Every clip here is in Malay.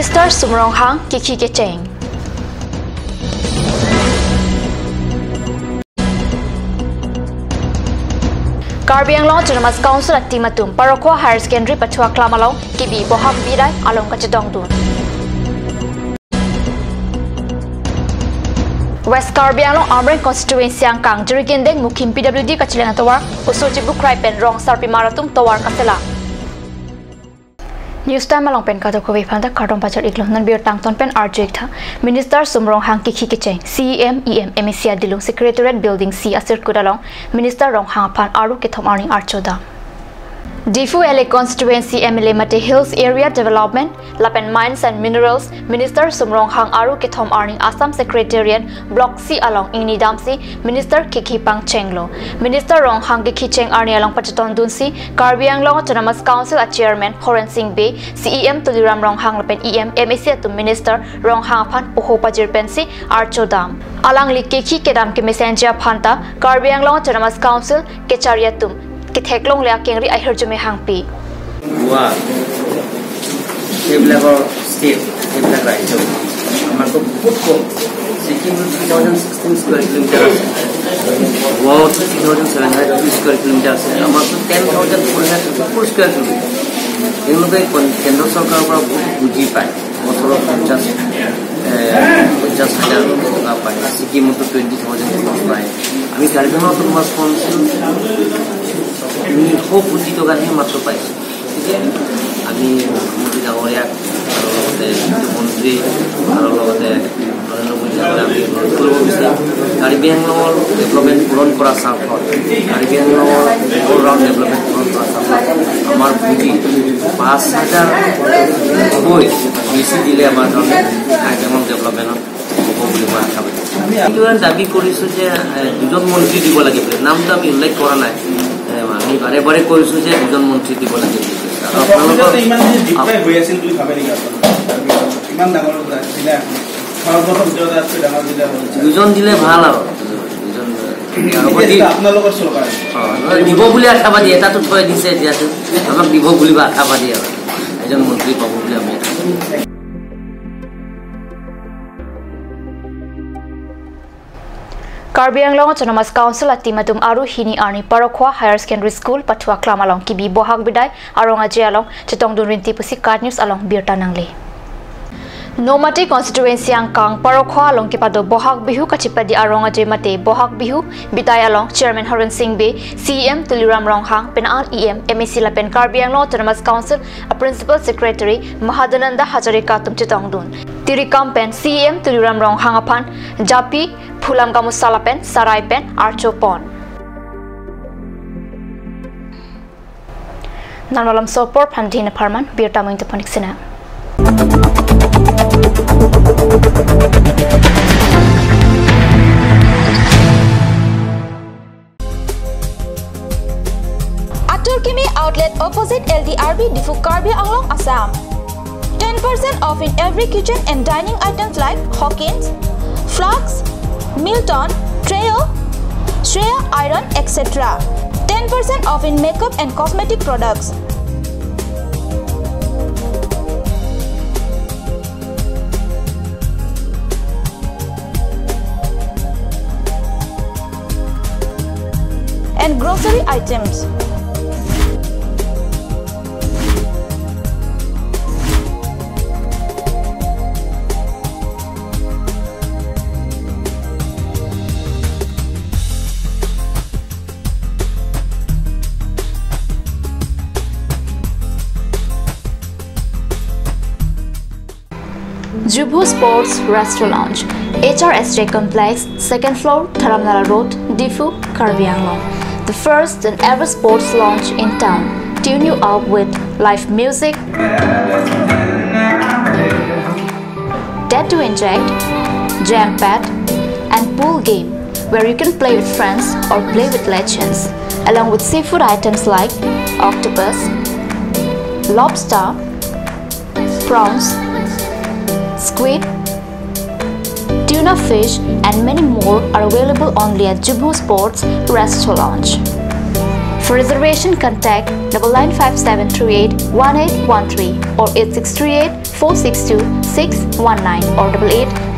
Minister Sumrong Hang Kiki Kecheng. Karbi Anglong Autonomous Council at Timatum Parokwa Higher Secondary Patua Klamalong Kibi Bohak Bidai Along Kachadongdun. West Karbi Anglong Amreng Constituency Angkang Jerigendeng Mukim PWD Kachilang Tawar Usuchibu Kraipen Rong Sarpi Maratum Tawar Kasela. News time along pen kato kowe phanda karton pachar iklo nan bir tang ton pen RJ tha Minister Sumrong Hang Kiki Kecheng CEM EM MEC Dilung Secretariat Building C Asir Kudalong Minister Rong Hang Phan Aru Kethom Arning Archoda Difu LA Constituency MLA Mate Hills Area Development Lapen Mines and Minerals Minister Sumrong Hang Aru Kethom Arning Assam Secretariat Block C along Ingni Damsi Minister Kiki Pang Chenglo Minister Rong Hang Kiki Cheng Arni along Pachaton Dunsi Karbi Anglong Autonomous Council at Chairman Horan Singh Bay CEM Tuliram Rong Hang Lapen EM MEC to Minister Rong Hang Phan Uho Pajir Pensi Archodam Alang Li Kiki Kedam Ke Messenger Phanta Karbi Anglong Autonomous Council Kechariatum Ketheklong Lea Kengri I heard Jume Hangpi. Wow. Level state, level right. So, Marco Putko, Sikkim 2016 square kilometers. Wow, 2,700 square kilometers. Marco 10,400 square kilometers. In the way, Kendall Soccer Buji Pai, Motor of just Sikkim 20,000 Pai. I mean, Cardinal Thomas Council. আমি খুব উচিত গানে মাত্ৰ পাইছো আমি মুখ্যমন্ত্ৰী ডাঙৰীয়াক আৰু লগতে মন্ত্ৰী আৰু লগতে নৰেন্দ্ৰ মোদী আমি কৰিব বিচাৰিম কাৰ্বি আংলঙৰ ডেভেলপমেণ্ট পূৰণ কৰা চাউথত কাৰ্বি আংলঙৰ অল ৰাউণ্ড ডেভেলপমেণ্ট পূৰণ কৰা চাউথত আমাৰ পুঁজি 5,000 বেছি দিলে আমাৰ কাৰণে কাৰ্বি ডেভেলপমেণ্টত হ'ব বুলি মই আশা কৰিছোঁ আমি দাবী কৰিছোঁ যে দুজন মন্ত্ৰী দিব লাগে বুলি নামটো আমি উল্লেখ কৰা নাই আমি বাৰে বাৰে কৈছো যে দুজন মন্ত্ৰী দিব লাগে আপোনালোকৰ ইমান যে ডিপ্লাই হৈ আছিল বুলি ভাবে নেকি ইমান ডাঙৰ জিলা ভাৰতবৰ্ষৰ ভিতৰত আছে ডাঙৰ জিলা দুজন দিলে ভাল আৰু দুজন আপোনালোকৰ চৰকাৰ দিব বুলি আশাবাদী এটাতো থৈ দিছে এতিয়াতো আমাক দিব বুলি আশাবাদী আৰু এজন মন্ত্ৰী পাব বুলি আমি Karbi Anglong Autonomous Council at Timatum Aru Hini Arni Parokwa Higher Secondary School Patua Klamalong Kibi Bohak Bidai Arong Aje along Chetong Dun Rinti Pusi Card News along Birtanangli Nomati Constituency Angkang Parokwa along Kipado Bohak Bihu Kachipadi Arong Aje Mate Bohak Bihu Bidai along Chairman Horan Singh Bay CEM Tuliram Rong Hang Penan EM MEC Lapen Karbi Anglong Autonomous Council a Principal Secretary Mahadananda Hajarika Tum Chetong Dun Tirikam Pen CEM Tuliram Rong Hang Apan Japi Phulam Gamusala Pen Sarai Pen Archo Pon Nanalam Sopor Pandina Parman Birtaming the Ponixina Aturkimi outlet opposite LDRB Difu Karbi Anglong Assam 10% off in every kitchen and dining items like Hawkins, Flax, Milton, Trail, Shreya Iron, etc. 10% off in makeup and cosmetic products. And grocery items. Jubu Sports Restaurant HRSJ Complex, 2nd floor, Dharamnala Road, Difu, Karbi Anglong. The first and ever sports lounge in town. Tune you up with live music, Dare to Inject, Jam Pad, and pool game where you can play with friends or play with legends, along with seafood items like octopus, lobster, prawns, squid, tuna fish and many more are available only at Jubu Sports Restaurant. For reservation, contact 9957381813 or 8638462619 or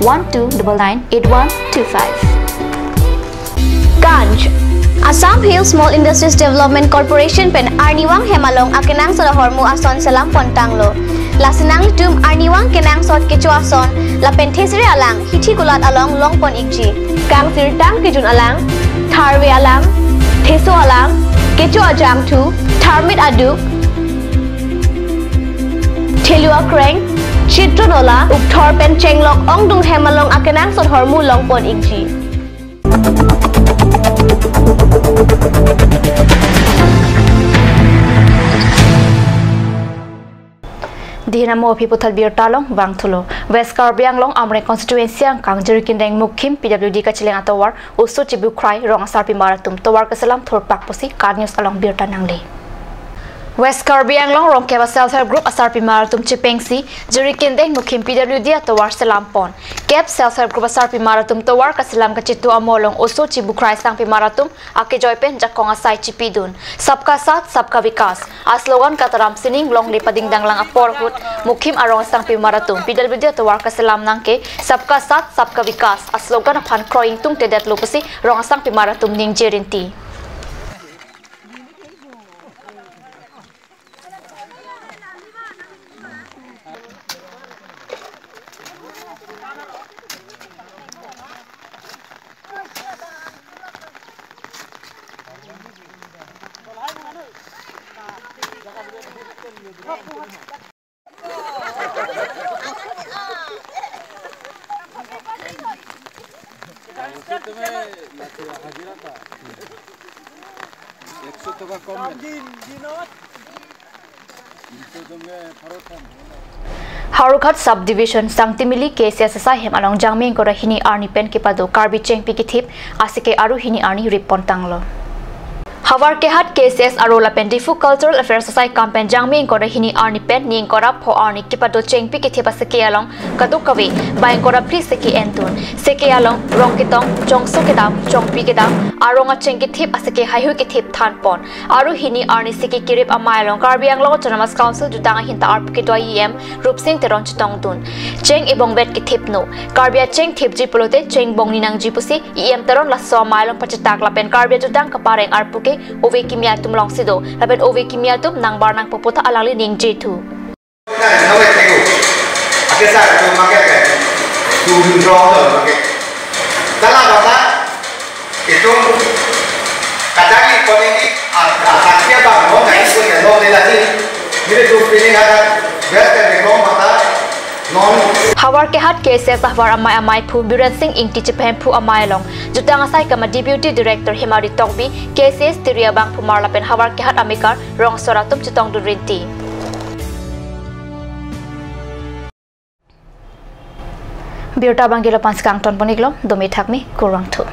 8812998125. Ganj Assam Hill Small Industries Development Corporation pen Arniwang Hemalong akenang sa hormu ason salam pontanglo. Lasinang litum Arniwang kenang sot kecu ason la penthesre alang hithi gulat along longpon ikji. Kang sirtang kijun alang tharwe alang theso alang kecu ajam tu tharmit aduk thelua kreng chitronola ukthor pen chenglok ongdung hemalong akenang sot hormu longpon ikji. Dinamo Piputal Bir Talong Bangtulo West Karbi Anglong Amre constituency ang kang Jerikin Mukim PWD Kachileng Atawar Uso Chibu Cry Rong Asarpi Maratum Tawar Kasalam Thorpak Posi Card News along Bir Tanangli West Karbi Anglong Rong Keva Self Help Group Asarpi Maratum Chipengsi Jerikin Mukim PWD Atawar Selampon Kep Self Help Group Asarpi Maratum Tawar Kasalam Kachitu Amolong Uso Chibu Cry Sangpi Maratum Ake Joypen Jakong Asai Chipidun Sabka Sat Sabka Vikas Aslogan Kataram Sining Long Lipading Danglang Aporhut Mukim Arong Sangpi Maratum PWD Atawar Kasalam Nangke Sabka Sat Sabka Vikas Aslogan Apan Kroing Tung Tedet Lupasi Rong Sangpi Maratum Ning Jerinti Harukhat subdivision Sangtimili KCSSI hem along Jangming Kora Hini Arni Pen Kipado Karbi Cheng Pikithip Asike Aru Hini Arni Ripontanglo Hawar Kehat KCS Arola Pendifu Cultural Affairs Society Campaign Jangming Kora Hini Arni Pen Ning Kora Pho Arni Kipado Cheng Pikithip Asike along Kadukawi Bain Kora Please Seki Entun Seke along Rongkitong Jongso Kedam Jongpi Kedam Aronga Cheng Kithip Asike Haihu Kithip Thanpon Aru Hini Arni Seki Kirip Amai along Karbi Anglong Autonomous Council Jutanga Hinta Arpukitwa EM Rupsing Teron Chitong Tun Cheng Ibong Bet Kithip No Karbia Cheng Thip Jipolote Cheng Bong Ninang Jipusi EM Teron Lasso Amai along Pachitak Lapen Karbia Jutang Kapareng Arpuke Ove Kimia Tum Long Sido Lapen Ove Kimia Tum Nang Barnang Poputa Alali Ning J2 itu kadang ini asalnya bang, mau nggak ikut ya, mau dilasi, jadi tuh pilih ada biar terima mata non. Hawar Kehat KCS Ahwar Amai Phu Biren Singh Ingti Chipen Phu Amai Long Jutang Asai Kama Deputy Director Himari Tongbi KCS Tiria Bang Pumar Lapen Hawar Kehat Amikar Rong Soratum Chutong Durinti Birta Bangila Panskang Ton Poniglom Domi Thakmi Kurang Tu